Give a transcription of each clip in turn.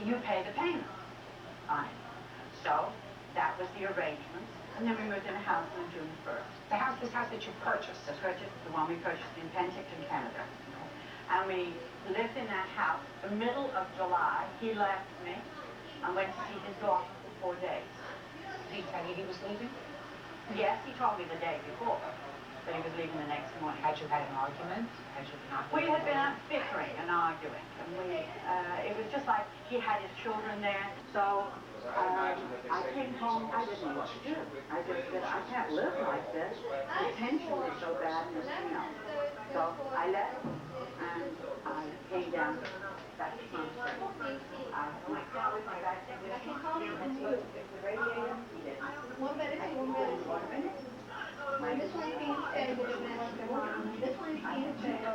you pay the payment on it. So that was the arrangement. And then we moved in a house on June 1st. This house that you purchased? The one we purchased in Penticton, Canada. Okay. And we lived in that house. The middle of July, he left me and went to see his daughter for 4 days. Did he tell you he was leaving? Yes, he told me the day before, but he was leaving the next morning. Had you had an argument? Had you not? We had been bickering and arguing, and it was just like he had his children there. So I came home. I didn't know what to do. I just said, I can't live like this. The tension is so bad, So I left, and I came down back to Palm Springs. I went down with my back condition, and so the radiator heated. 1 minute to 1 minute. 1 minute. This one is being fed with a minute. This one is being fed.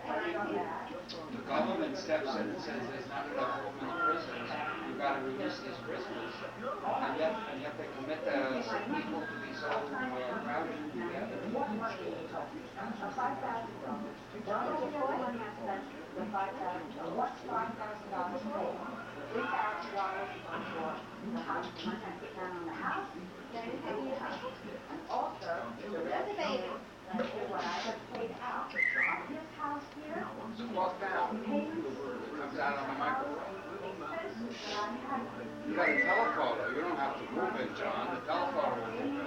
The government steps in and says there's not enough room in the prisons. You've got to release these prisoners. And yet they commit some people to be so crowded together. What's $5,000 paid? $3,000 for the house, my put down on the house, and also the reservation what I have paid out on his house here. Walk down. Comes out on the microphone. You got a telephoto. You don't have to move it, John. The telephoto will move it.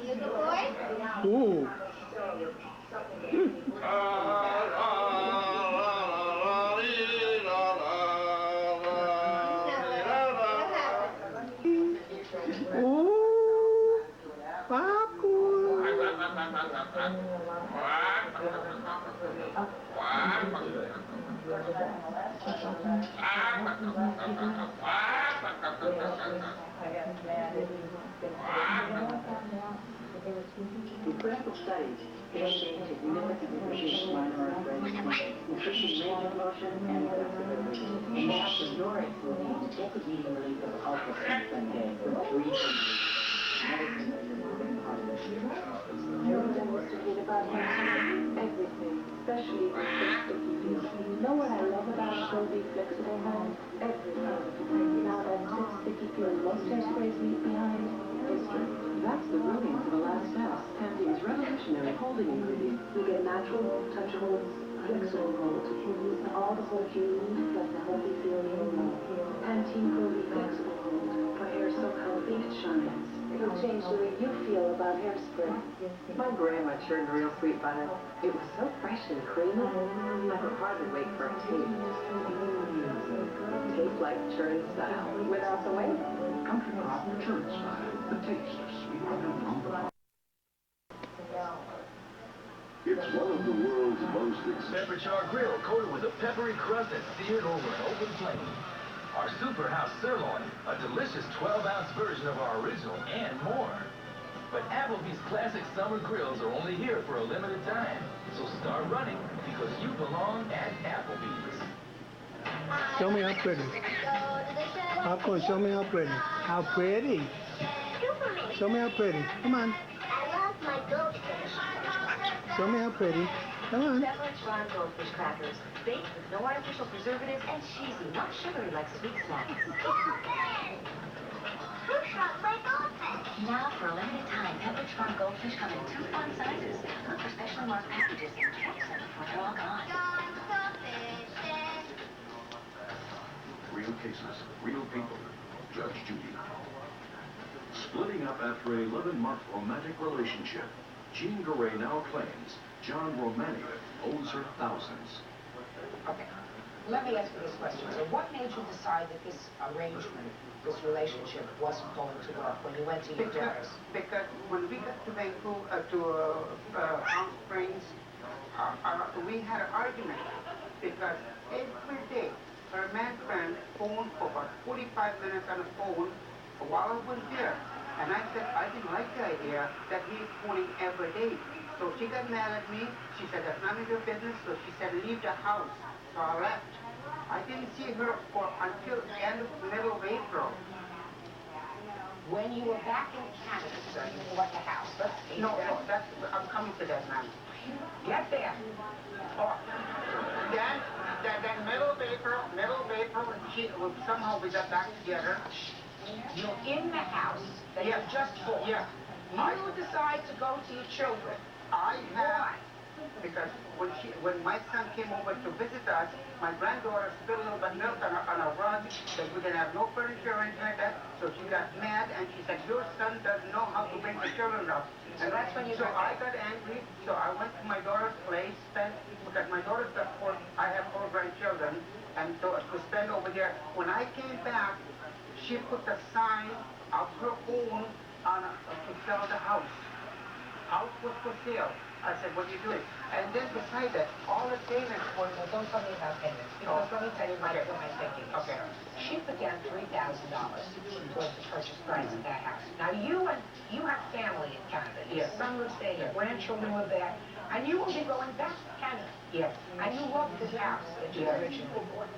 You the boy? Ooh. In clinical studies, AHA significantly reduced minority rates, increasing range of motion and flexibility. And now the Norris will need deputy relief of ultrasound day from 3 medicine is a moving part of it. Everything was to hit about everything, especially the sticky feel. You know what I love about Shelby flexible hands? Everything. Now that sticky feel most hairsprays leave behind is that's the brilliance of Elastase, Pantene's revolutionary holding ingredient. You get natural, touchable, flexible hold. All the hold you need, plus the healthy feel you love. Pantene Pro-V flexible hold for hair so healthy it shines. It'll change the way you feel about hairspray. My grandma churned real sweet butter. It was so fresh and creamy, I could hardly wait for a taste. Tastes like churned style, without the wait. Country Pop churned style, the taste of sweet butter from the pot. It's one of the world's most Pepper char grill coated with a peppery crust and seared over an open flame. Our Super House Sirloin, a delicious 12-ounce version of our original and more. But Applebee's classic summer grills are only here for a limited time. So start running because you belong at Applebee's. Show me how pretty. Popcorn, show me how pretty. How pretty. Show me how pretty. Come on. I love my goldfish. Show me how pretty. Come on. Pepperidge Farm goldfish crackers, baked with no artificial preservatives and cheesy, not sugary like sweet snacks. Who shrunk my goldfish? Now, for a limited time, Pepperidge Farm goldfish come in 2 fun sizes. Look for specially marked packages and catch them before they're all gone. Real cases, real people. Judge Judy. Splitting up after a 11-month romantic relationship, Jean Garay now claims John Romani owes her thousands. Okay. Let me ask you this question. So what made you decide that this arrangement, this relationship, wasn't going to work when you went to your divorce? Because when we got to Vancouver, Palm Springs, we had an argument. Because every day, her man friend phoned for about 45 minutes on the phone while I was here. And I said, I didn't like the idea that he's phoning every day. So she got mad at me. She said, that's none of your business. So she said, leave the house. So I left. see her until the end of middle of April. When you were back in Canada, sir, you bought the house. No, I'm coming to that, ma'am. Get there. Oh, then middle of April, somehow we got back together. You're in the house that you just bought. Yeah. You decide to go to your children. Why? Because when my son came over to visit us, my granddaughter spilled a little bit of milk on a rug, that we didn't have no furniture or anything like that, so she got mad and she said, your son doesn't know how to bring the children up. So that's when you So I got angry, so I went to my daughter's place, because my daughter's got I have 4 grandchildren, and so to spend over there. When I came back, she put a sign of her own to sell the house. House was for sale. I said, what are you doing? And then beside that, all the payments were... Well, don't tell me about payments, because let me tell you what my thinking is. Okay. She put down $3,000 towards the purchase price of that house. Now, you have family in Canada. Your son lives there, your grandchildren live there, and you will be going back to Canada. Yes. And you love this house that you originally bought.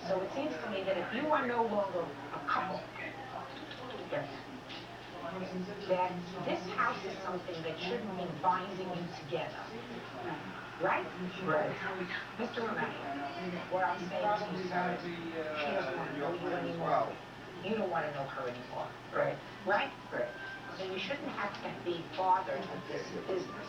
So it seems to me that if you are no longer a couple, that this house is something that shouldn't be binding you together. Right? Right. Mr. Romani, what I'm saying to you, sir, she doesn't want to know you anymore. You don't want to know her anymore. Right. Right? Right. So you shouldn't have to be bothered with this business.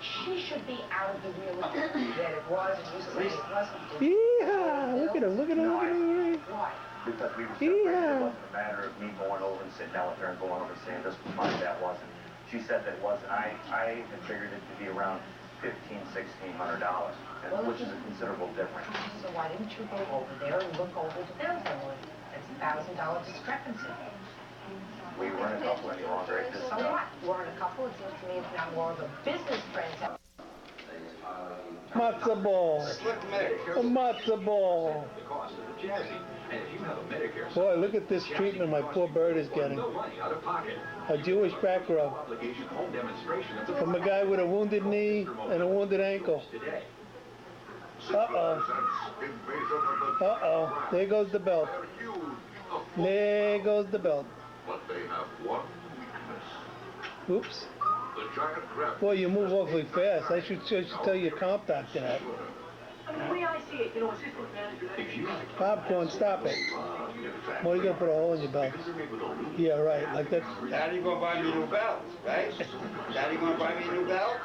She should be out of the real estate that it was, and you say it wasn't. Yeah, look at him, look at him, look at him. Why? Because we were separated, it wasn't a matter of me going over and sitting down with her and going over and saying this was mine, that wasn't. She said that it wasn't. I had figured it to be around $1,500–$1,600, which is a considerable difference. So why didn't you go over there and look over the bill? It's $1,000 discrepancy. We weren't a couple any longer. So what? We're in a couple. It seems to me it's now more of a business transaction. Matzo ball. A matzo ball. The cost of the Jazzy. And if you have a Medicare... Boy, look at this treatment my poor bird is getting. No money out of pocket. A Jewish back rub. Obligation home demonstration of the From a guy with a wounded knee and a wounded ankle. today. Uh-oh. Uh-oh. There goes the belt. There goes the belt. But they have one weakness. Oops. The giant crab. Boy, you move awfully fast. I should tell your comp doctor that. I mean, the way I see it, you know, assistant manager... Popcorn, stop it. Well, you're going to put a hole in your belt. Yeah, right, like that. Daddy gonna buy me a new belt, right? Daddy gonna buy me a new belt?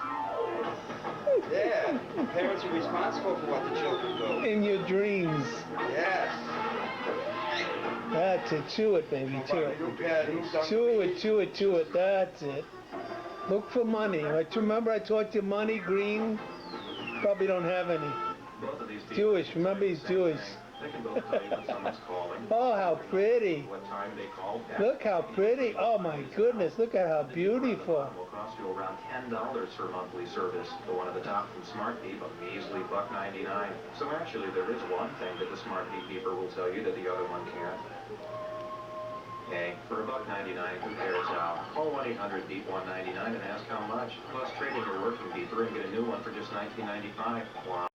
Yeah. Parents are responsible for what the children do. In your dreams. Yes. That's it. Chew it, baby. Chew it. Chew it, chew it, chew it. That's it. Look for money. Remember I taught you money, green? Probably don't have any. Jewish. Remember he's Jewish. They can both tell you when someone's calling. Oh, how pretty. What time they called. Look how pretty. Oh, my goodness. Look at how beautiful. Will cost you around $10 for monthly service. The one at the top from Smart Beep, a measly $1.99. So actually, there is one thing that the Smart Beep beeper will tell you that the other one can't. Hey, for $1.99, compare it now. Call 1-800-BEEP-199 and ask how much. Plus, trade in your working beeper and get a new one for just $19.95. Wow.